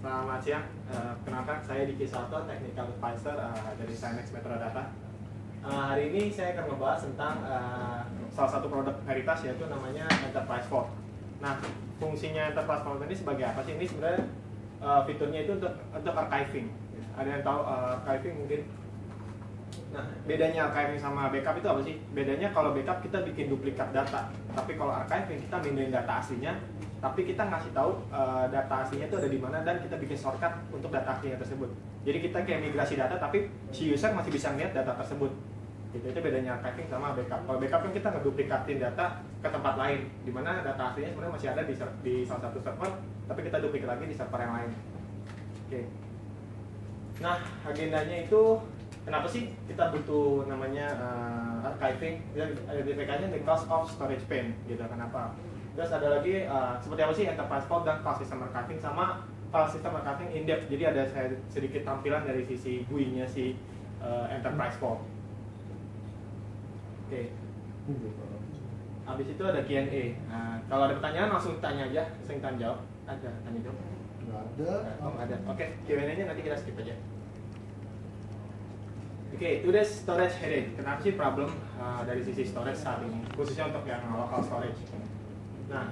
Selamat siang, kenalkan saya Diki Soto, Technical Advisor dari Synex Metrodata. Hari ini saya akan membahas tentang salah satu produk Veritas, yaitu namanya Enterprise Vault. Nah, fungsinya Enterprise Vault ini sebagai apa sih? Ini sebenarnya fiturnya itu untuk archiving. Ada yang tahu archiving mungkin? Nah, bedanya archiving sama backup itu apa sih? Bedanya kalau backup kita bikin duplikat data, tapi kalau archiving kita mindahin data aslinya, tapi kita ngasih tahu data aslinya itu ada di mana dan kita bikin shortcut untuk data aslinya tersebut. Jadi kita kayak migrasi data, tapi si user masih bisa lihat data tersebut. Gitu, itu bedanya archiving sama backup. Kalau backup kan kita ngeduplikatin data ke tempat lain, di mana data aslinya sebenarnya masih ada di salah satu server, tapi kita duplikat lagi di server yang lain. Oke. Nah, agendanya itu kenapa sih kita butuh namanya archiving? DPK-nya the cost of storage pain, gitu. Kenapa? Terus ada lagi seperti apa sih Enterprise Vault dan file system archiving sama file system archiving in depth. Jadi ada saya sedikit tampilan dari sisi GUI-nya si Enterprise Vault. Oke. Habis itu ada Q&A. Kalau ada pertanyaan langsung tanya aja, sering tanya jawab. Ada tanya jawab? Nggak ada. Oh, ada. Oke, Q&A-nya nanti kita skip aja. Oke, today's storage headache. Kenapa sih problem dari sisi storage saat ini, khususnya untuk yang local storage? Nah,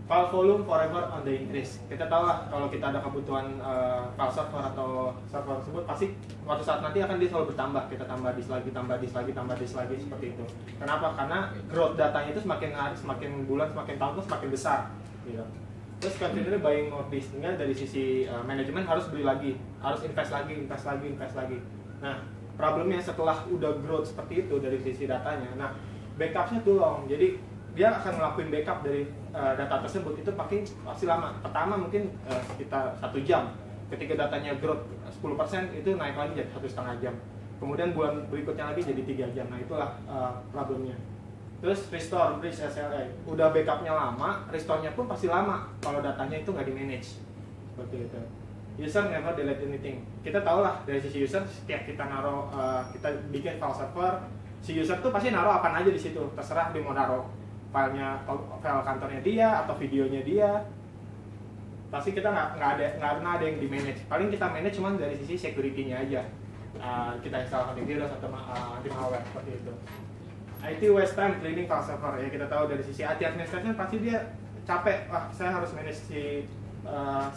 file volume forever on the increase. Kita tahu lah kalau kita ada kebutuhan file server atau server tersebut, pasti suatu saat nanti akan dia selalu bertambah. Kita tambah disk lagi, tambah disk lagi, tambah disk lagi, seperti itu. Kenapa? Karena growth datanya itu semakin hari, semakin bulan, semakin tahun itu semakin besar. Gitu. Terus continually buying more disk, sehingga dari sisi manajemen harus beli lagi, harus invest lagi, invest lagi, invest lagi. Nah, problemnya setelah udah growth seperti itu dari sisi datanya, nah backupnya tuh long. Jadi dia akan ngelakuin backup dari data tersebut itu pasti lama. Pertama mungkin sekitar 1 jam. Ketika datanya growth 10% itu naik lagi jadi 1,5 jam. Kemudian bulan berikutnya lagi jadi 3 jam. Nah itulah problemnya. Terus restore, bridge SLA. Udah backupnya lama, restore-nya pun pasti lama kalau datanya itu nggak di manage. Seperti itu. User never delete anything. Kita tahu lah dari sisi user, setiap kita naruh, kita bikin file server, si user tuh pasti naruh apa aja di situ. Terserah dia mau naruh file kantornya dia atau videonya dia, pasti kita nggak pernah ada yang di manage. Paling kita manage cuma dari sisi security-nya aja, kita install antivirus atau anti malware seperti itu. IT waste time cleaning file server, ya kita tahu dari sisi IT administration pasti dia capek, saya harus manage si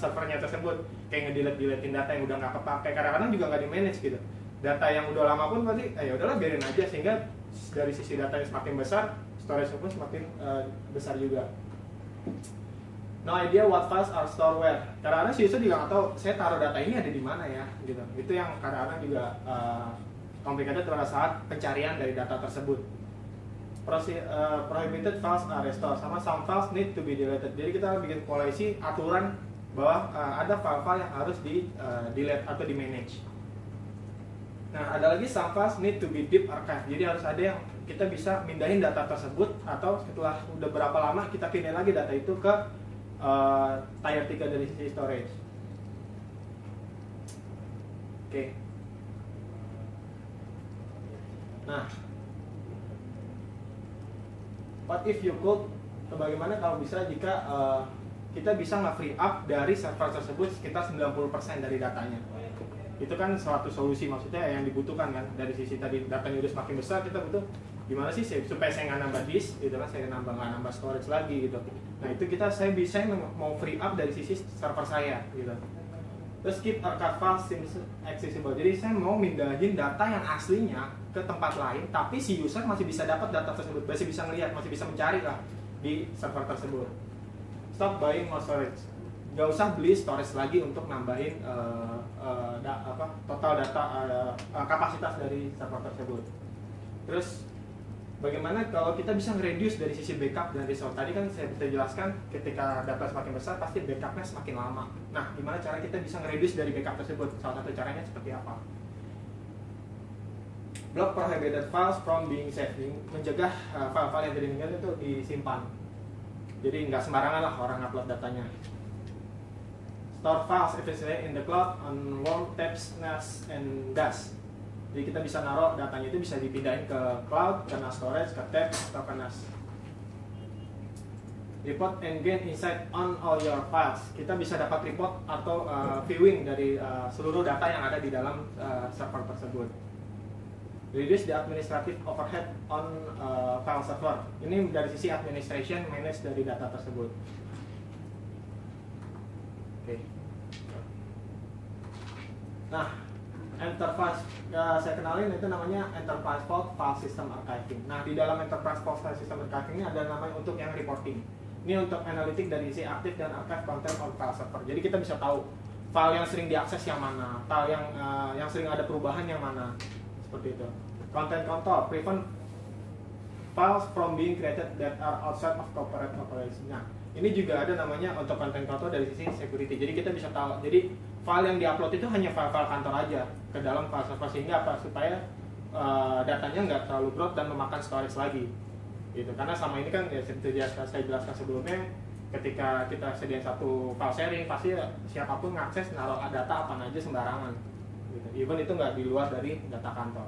servernya tersebut, kayak ngedelete-deletin data yang udah nggak kepakai, kadang-kadang juga nggak di manage gitu. Data yang udah lama pun pasti ya udahlah biarin aja, sehingga dari sisi datanya semakin besar, storage pun semakin besar juga. No idea what files are stored where. Kadang-kadang si user juga nggak tahu saya taruh data ini ada di mana ya, gitu. Itu yang kadang-kadang juga complicated pada saat pencarian dari data tersebut. Prohibited files are restored, sama some files need to be deleted. Jadi kita bikin polisi aturan bahwa ada file-file yang harus di delete atau di manage. Nah, ada lagi some files need to be deep archive. Jadi harus ada yang kita bisa mindahin data tersebut, atau setelah udah berapa lama kita pindahin lagi data itu ke tier 3 dari sisi storage. Oke. Nah, what if you could, bagaimana kalau bisa jika kita bisa nge-free up dari server tersebut sekitar 90% dari datanya. Itu kan suatu solusi, maksudnya yang dibutuhkan kan dari sisi tadi datanya udah semakin besar, kita butuh gimana sih supaya saya nggak nambah disk gitu kan, saya nggak nambah storage lagi gitu. Nah itu saya mau free up dari sisi server saya gitu. Terus keep archive files seems accessible. Jadi saya mau mindahin data yang aslinya ke tempat lain, tapi si user masih bisa dapat data tersebut, masih bisa ngelihat, masih bisa mencari lah di server tersebut. Stop buying more storage. Gak usah beli storage lagi untuk nambahin total data kapasitas dari server tersebut. Terus bagaimana kalau kita bisa nge-reduce dari sisi backup dan restore? Tadi kan saya bisa jelaskan ketika data semakin besar pasti backupnya semakin lama. Nah, gimana cara kita bisa nge-reduce dari backup tersebut? Salah satu caranya seperti apa? Block prohibited files from being saved, mencegah file-file yang diinginkan itu disimpan. Jadi nggak sembarangan lah orang upload datanya. Store files efficiently in the cloud on warm tabs, NAS, and DAS. Jadi kita bisa naruh datanya itu bisa dipindahin ke cloud, ke NAS storage, ke tab, atau ke NAS. report and gain insight on all your files. Kita bisa dapat report atau viewing dari seluruh data yang ada di dalam server tersebut. Reduce the administrative overhead on file server. Ini dari sisi administration, manage dari data tersebut. Oke. Nah, Enterprise saya kenalin itu namanya Enterprise Vault File System Archiving. Nah, di dalam Enterprise Vault File System Archiving ini ada namanya untuk yang reporting. Ini untuk analitik dari sisi aktif dan archive content on file server. Jadi kita bisa tahu file yang sering diakses yang mana, file yang sering ada perubahan yang mana, seperti itu. Content control, prevent files from being created that are outside of corporate operation. Nah, ini juga ada namanya untuk content control dari sisi security. Jadi kita bisa tahu, jadi file yang diupload itu hanya file-file kantor aja ke dalam file server, sehingga apa? Supaya datanya nggak terlalu broad dan memakan storage lagi. Gitu. Karena sama ini kan ya seperti saya jelaskan sebelumnya, ketika kita sediain satu file sharing, pasti siapapun ngakses naruh data apa aja sembarangan. Gitu. Even itu nggak di luar dari data kantor.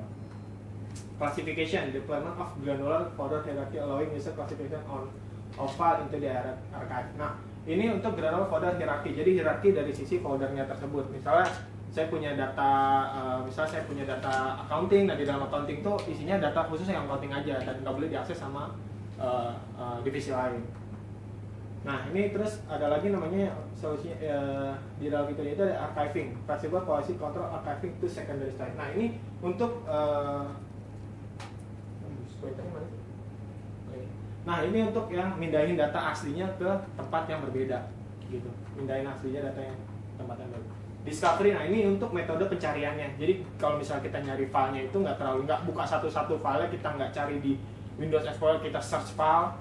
Classification, deployment of granular folder hierarchy allowing user classification of file into the archive. Nah, ini untuk granular folder hierarchy. Jadi hierarki dari sisi foldernya tersebut. Misalnya saya punya data, accounting. Nah, di dalam accounting itu isinya data khusus yang accounting aja dan nggak boleh diakses sama divisi lain. Nah, ini terus ada lagi namanya solusinya di dalam itu yaitu ada archiving, flexible policy control archiving to secondary site. Nah, ini untuk nah, ini untuk yang mindahin data aslinya ke tempat yang berbeda, gitu. Mindahin aslinya data yang tempat yang berbeda. Discovery, nah ini untuk metode pencariannya. Jadi kalau misalnya kita nyari filenya itu nggak buka satu-satu file, kita nggak cari di Windows Explorer, kita search file.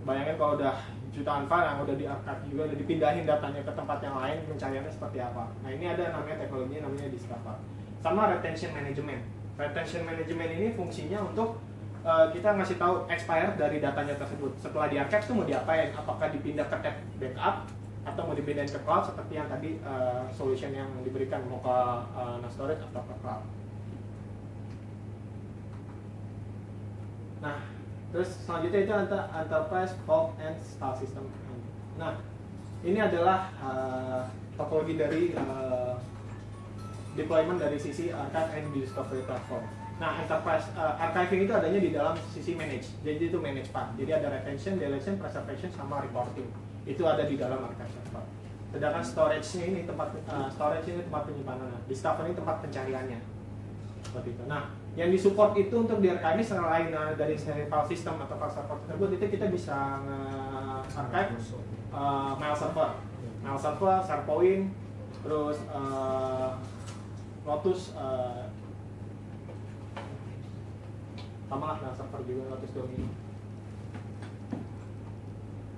Bayangin kalau udah jutaan file yang udah di-archive juga, udah dipindahin datanya ke tempat yang lain, pencariannya seperti apa. Nah, ini ada namanya teknologi namanya Discover. Sama retention management. Retention management ini fungsinya untuk kita ngasih tahu expired dari datanya tersebut. Setelah di-archive itu mau diapain? Apakah dipindah ke tab backup atau mau dipindahin ke cloud seperti yang tadi solution yang diberikan, mau ke NAS storage atau ke cloud. Nah, terus selanjutnya itu Enterprise Vault and File System. Nah, ini adalah topologi dari deployment dari sisi archive and discovery platform. Nah, Enterprise archiving itu adanya di dalam sisi manage. Jadi itu manage part. Jadi ada retention, deletion, preservation, sama reporting. Itu ada di dalam archive server. Sedangkan storage-nya ini tempat penyimpanan. Discovery ini tempat pencariannya. Seperti itu. Nah, yang disupport itu untuk di archive selain dari file system atau file server tersebut, itu kita bisa archive mail server, SharePoint, terus Lotus, sama lah mail server juga, Lotus Domain.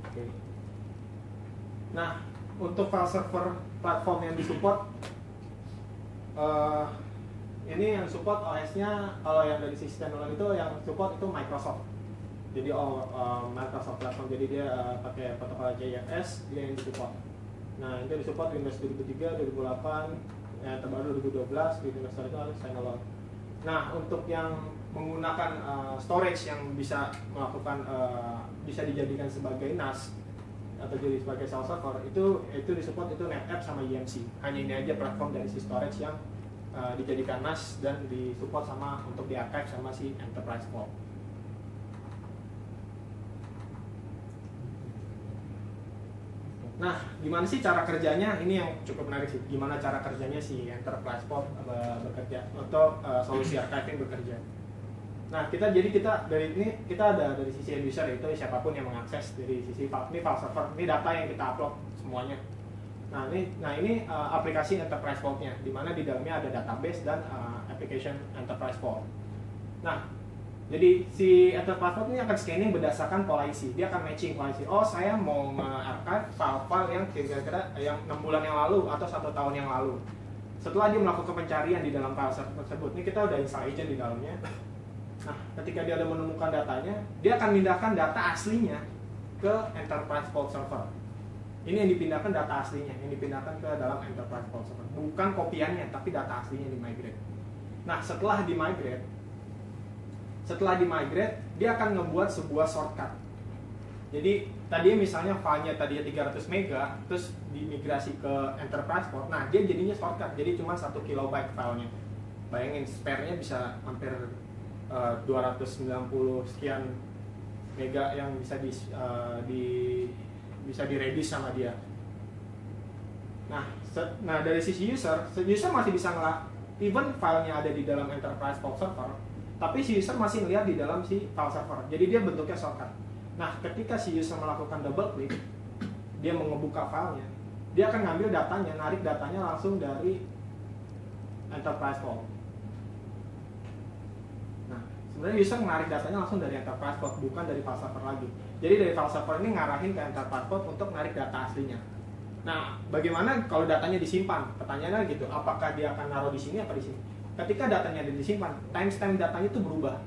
Oke. Nah, untuk file server platform yang disupport, ini yang support OS-nya, kalau yang dari sisi standalone itu yang support itu Microsoft. Jadi Microsoft platform, jadi dia pakai protokol JFS, dia yang disupport. Nah, itu disupport Windows 2003, 2008, terbaru 2012 di Windows Store itu harus standalone. Nah, untuk yang menggunakan storage yang bisa melakukan bisa dijadikan sebagai NAS atau jadi sebagai file server, itu disupport itu NetApp sama EMC. Hanya ini aja platform dari si storage yang dijadikan NAS dan disupport sama untuk di archive sama si Enterprise Vault. Nah, gimana sih cara kerjanya? Ini yang cukup menarik sih. Gimana cara kerjanya si Enterprise Vault bekerja untuk solusi archiving bekerja? Nah, kita dari ini kita ada dari sisi end user, yaitu siapapun yang mengakses dari sisi ini file server, ini data yang kita upload semuanya. Nah, ini aplikasi Enterprise Vault-nya, di mana di dalamnya ada database dan application Enterprise Vault. Nah, jadi si Enterprise Vault ini akan scanning berdasarkan pola isi. Dia akan matching pola isi. Oh, saya mau nge-archive file-file yang kira-kira yang 6 bulan yang lalu atau 1 tahun yang lalu. Setelah dia melakukan pencarian di dalam file tersebut, ini kita udah install agent di dalamnya. Nah, ketika dia udah menemukan datanya, dia akan pindahkan data aslinya ke Enterprise Vault Server. Ini yang dipindahkan data aslinya, yang dipindahkan ke dalam Enterprise Vault Server. Bukan kopiannya, tapi data aslinya di-migrate. Nah, setelah di-migrate, dia akan membuat sebuah shortcut. Jadi tadi misalnya filenya tadinya 300 mega, terus dimigrasi ke enterprise port, nah dia jadinya shortcut, jadi cuma 1 kilobyte filenya. Bayangin spare-nya bisa hampir 290 sekian mega yang bisa bisa di-reduce sama dia. Nah dari sisi user masih bisa even filenya ada di dalam enterprise file server, tapi si user masih ngeliat di dalam si file server. Jadi dia bentuknya shortcut. Nah, ketika si user melakukan double click, dia mau ngebuka filenya, dia akan ngambil datanya, narik datanya langsung dari enterprise file. Nah, sebenarnya user menarik datanya langsung dari enterprise file, bukan dari file server lagi. Jadi dari file server ini ngarahin ke enterprise file untuk narik data aslinya. Nah, bagaimana kalau datanya disimpan? Pertanyaannya gitu, apakah dia akan naruh di sini apa di sini? Ketika datanya ada disimpan, timestamp datanya itu berubah.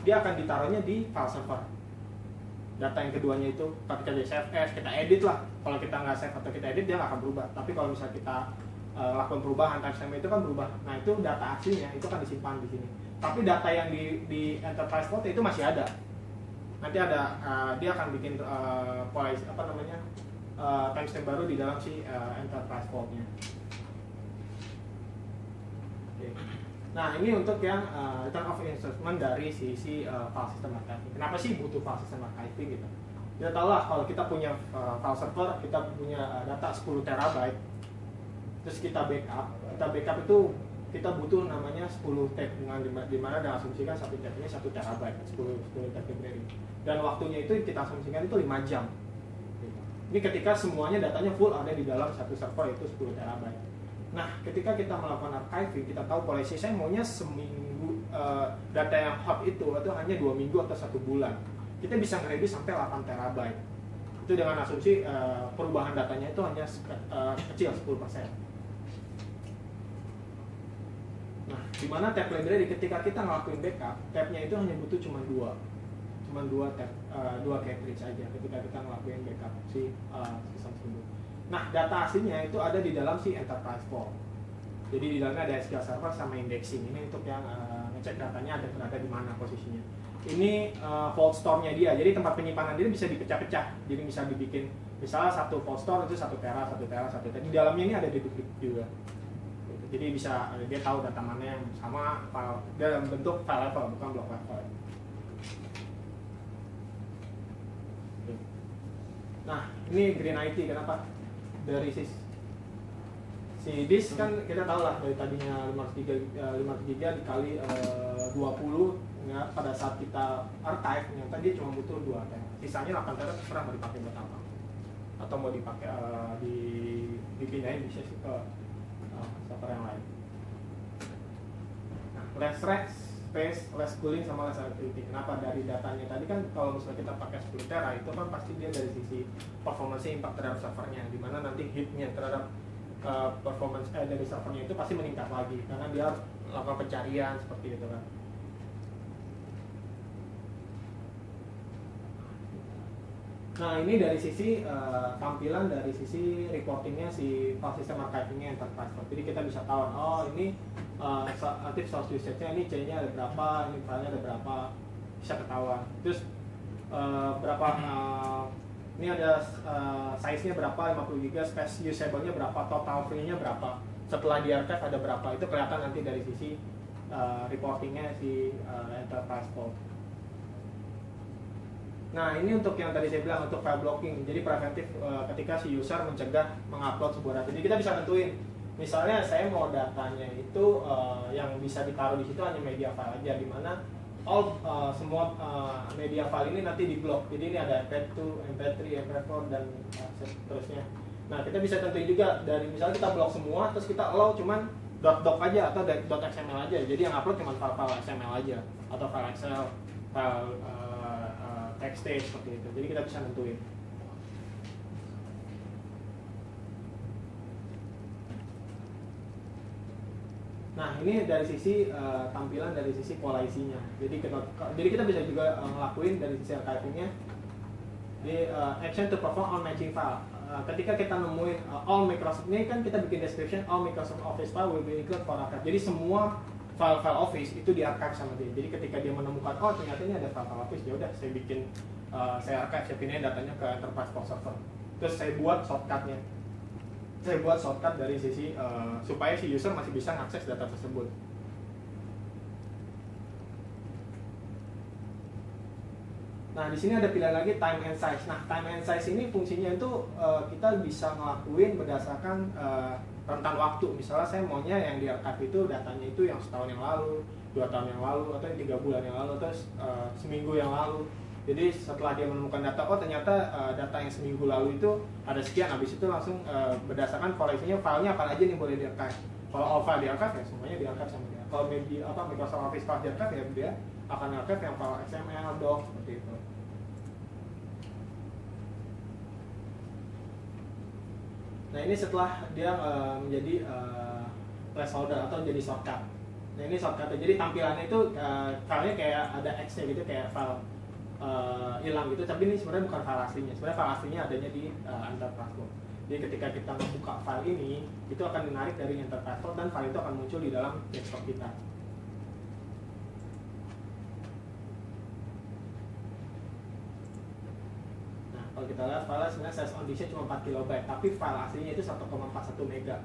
Dia akan ditaruhnya di file server. Data yang keduanya itu ketika di save as, kita edit lah. Kalau kita nggak save atau kita edit, dia nggak akan berubah. Tapi kalau misalnya kita lakukan perubahan, timestamp itu kan berubah. Nah, itu data aslinya, itu kan disimpan di sini. Tapi data yang di enterprise vault itu masih ada. Nanti ada dia akan bikin policy apa namanya timestamp baru di dalam si enterprise vault-nya. Okay. Nah, ini untuk yang return of investment dari sisi file system archiving. Kenapa sih butuh file system archiving gitu? Kita tahu lah kalau kita punya file server, kita punya data 10 terabyte, terus kita backup itu kita butuh namanya 10 tab, di mana ada asumsikan satu tabnya 1 terabyte, 10 tab library. Dan waktunya itu kita asumsikan itu 5 jam. Ini ketika semuanya datanya full ada di dalam satu server itu 10 terabyte. Nah, ketika kita melakukan archiving, kita tahu polisi saya maunya seminggu data yang hot itu atau hanya 2 minggu atau 1 bulan. Kita bisa nge-reduce sampai 8 terabyte. Itu dengan asumsi perubahan datanya itu hanya kecil 10%. Nah, di mana tab library ketika kita ngelakuin backup, tabnya itu hanya butuh cuma 2 tab, 2 cartridge aja ketika kita ngelakuin backup si sistem tersebut. Nah, data aslinya itu ada di dalam si enterprise vault. Jadi di dalamnya ada SQL Server sama indexing. Ini untuk yang ngecek datanya ada berada di mana posisinya. Ini vault store-nya dia. Jadi tempat penyimpanan dia bisa dipecah-pecah. Jadi bisa dibikin misalnya satu vault store itu 1 tera. Di dalamnya ini ada deduplicate juga. Jadi bisa dia tahu data mana yang sama file dalam bentuk file level bukan block level. Nah, ini Green IT kenapa? Dari si disk kan kita tahu lah dari tadinya 500 GB dikali 20 ya, pada saat kita archive ternyata dia cuma butuh 2 tera. Sisanya 8 tera terserah mau dipakai buat apa. Atau mau dipakai dipindahin bisa ke server yang lain. Nah, less rack space, less cooling sama less activity. Kenapa? Dari datanya tadi kan kalau misalnya kita pakai 10 tera itu kan pasti dia dari sisi performance impact terhadap servernya, dimana nanti hitnya terhadap performance dari servernya itu pasti meningkat lagi karena dia lakukan pencarian seperti itu kan. Nah, ini dari sisi tampilan dari sisi reportingnya si file system archivingnya enterprise. Jadi kita bisa tahu, oh ini aktif source usage-nya, ini C-nya ada berapa, ini filenya ada berapa, bisa ketahuan. Terus berapa ini ada size-nya berapa, 50 GB, space usable-nya berapa, total free-nya berapa, setelah di archive ada berapa, itu kelihatan nanti dari sisi reportingnya si enterprise vault. Nah, ini untuk yang tadi saya bilang untuk file blocking. Jadi preventif ketika si user mencegah mengupload sebuah data. Jadi kita bisa tentuin, misalnya saya mau datanya itu yang bisa ditaruh di situ hanya media file aja, di mana semua media file ini nanti diblok. Jadi ini ada MP2, MP3, MP4 dan seterusnya. Nah, kita bisa tentuin juga dari misalnya kita blok semua, terus kita allow cuman .doc aja atau .xml aja. Jadi yang upload cuma file XML aja atau file Excel, file text seperti itu. Jadi kita bisa nentuin. Nah, ini dari sisi tampilan dari sisi polisinya. Jadi kita bisa juga ngelakuin dari sisi archivingnya di action to perform all matching file. Ketika kita nemuin all Microsoft, ini kan kita bikin description all Microsoft Office file will be included for archive. Jadi semua file-file Office itu di archive sama dia. Jadi ketika dia menemukan, oh ternyata ini ada file-file Office, ya udah saya bikin saya archive, saya pindahin datanya ke enterprise file server. Terus saya buat shortcutnya. Saya buat shortcut dari sisi supaya si user masih bisa mengakses data tersebut. Nah, di sini ada pilihan lagi time and size. Nah, time and size ini fungsinya itu kita bisa ngelakuin berdasarkan rentan waktu. Misalnya saya maunya yang di archive itu datanya itu yang setahun yang lalu, 2 tahun yang lalu, atau 3 bulan yang lalu, atau seminggu yang lalu. Jadi setelah dia menemukan data, oh ternyata data yang seminggu lalu itu ada sekian, habis itu langsung berdasarkan koleksinya filenya apa aja nih boleh di archive. Kalau all file di archive ya semuanya di archive sama dia. Kalau Microsoft Office file di archive ya dia akan archive yang file XML, doc, seperti itu. Nah, ini setelah dia menjadi placeholder atau jadi shortcut. Nah, ini shortcutnya. Jadi tampilannya itu filenya kayak ada X-nya gitu, kayak file hilang gitu. Tapi ini sebenarnya bukan file aslinya. Sebenarnya file aslinya adanya di enterprise mode. Jadi ketika kita membuka file ini, itu akan dinarik dari enterprise mode dan file itu akan muncul di dalam desktop kita. Kalau kita lihat file sebenarnya size on disk cuma 4 KB, tapi file aslinya itu 1,41 mega.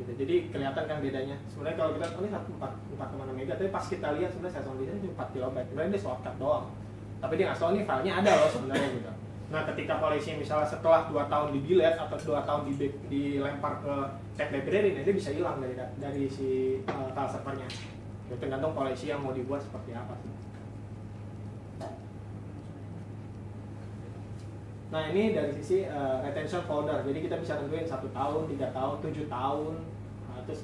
Gitu. Jadi kelihatan kan bedanya. Sebenarnya kalau kita ini 4,6 mega, tapi pas kita lihat sebenarnya size on disk cuma 4 KB. Sebenarnya dia shortcut doang. Tapi dia nggak tahu nih filenya ada loh sebenarnya gitu. Nah, ketika koleksi misalnya setelah 2 tahun di delete atau 2 tahun dilempar ke tab library, dia bisa hilang dari si file servernya. Itu tergantung koleksi yang mau dibuat seperti apa sih. Nah, ini dari sisi retention folder. Jadi kita bisa tentuin 1 tahun, 3 tahun, 7 tahun. Terus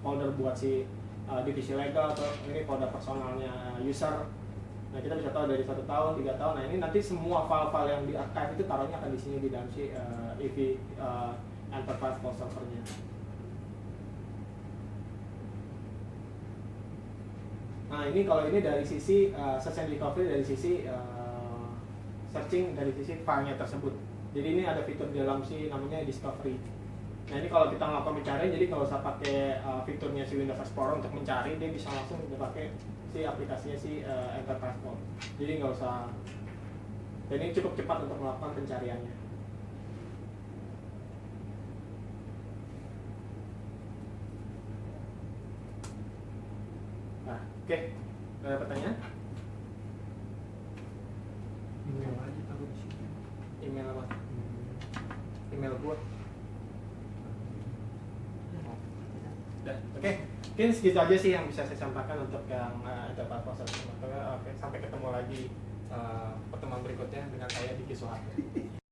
folder buat si divisi legal atau ini folder personalnya user. Nah, kita bisa tahu dari 1 tahun, 3 tahun. Nah, ini nanti semua file-file yang di archive itu taruhnya akan di sini di dalam si EV enterprise file servernya. Nah, ini kalau ini dari sisi search and recovery, dari sisi searching dari sisi filenya tersebut. Jadi ini ada fitur di dalam si namanya discovery. Nah, ini kalau kita melakukan pencarian, jadi kalau saya pakai fiturnya si Windows Explorer untuk mencari, dia bisa langsung pakai si aplikasinya si Enterprise Mode. Jadi nggak usah. Dan ini cukup cepat untuk melakukan pencariannya. Nah, oke. Ada pertanyaan? Email aja taruh di sini. Email apa? Email gua. Oke. Mungkin segitu aja sih yang bisa saya sampaikan untuk yang Enterprise Processor. Oke, sampai ketemu lagi pertemuan berikutnya dengan saya Diki Soeharto.